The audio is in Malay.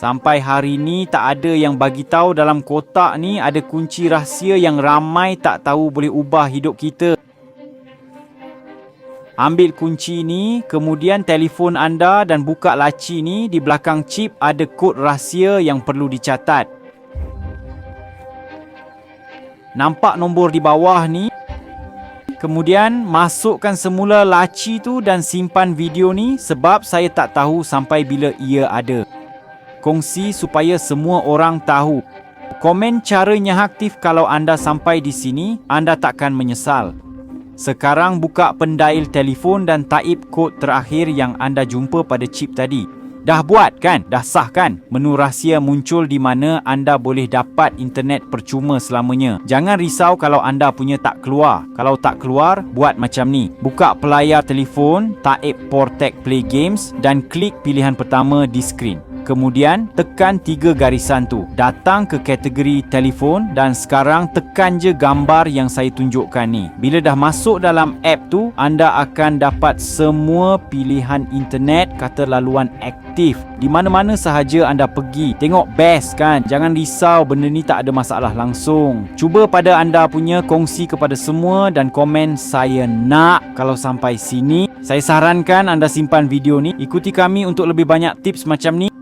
Sampai hari ni tak ada yang bagi tahu dalam kotak ni ada kunci rahsia yang ramai tak tahu boleh ubah hidup kita. Ambil kunci ni, kemudian telefon anda dan buka laci ni. Di belakang chip ada kod rahsia yang perlu dicatat. Nampak nombor di bawah ni? Kemudian masukkan semula laci tu dan simpan video ni sebab saya tak tahu sampai bila ia ada. Kongsi supaya semua orang tahu. Komen caranya aktif kalau anda sampai di sini, anda takkan menyesal. Sekarang buka pendail telefon dan taip kod terakhir yang anda jumpa pada chip tadi. Dah buat kan? Dah sah kan? Menu rahsia muncul di mana anda boleh dapat internet percuma selamanya. Jangan risau kalau anda punya tak keluar. Kalau tak keluar, buat macam ni. Buka pelayar telefon, taip Portec Play Games dan klik pilihan pertama di skrin. Kemudian tekan 3 garisan tu. Datang ke kategori telefon dan sekarang tekan je gambar yang saya tunjukkan ni. Bila dah masuk dalam app tu, anda akan dapat semua pilihan internet kata laluan aktif. Di mana-mana sahaja anda pergi. Tengok best kan? Jangan risau, benda ni tak ada masalah langsung. Cuba pada anda punya kongsi kepada semua dan komen saya nak. Kalau sampai sini, saya sarankan anda simpan video ni. Ikuti kami untuk lebih banyak tips macam ni.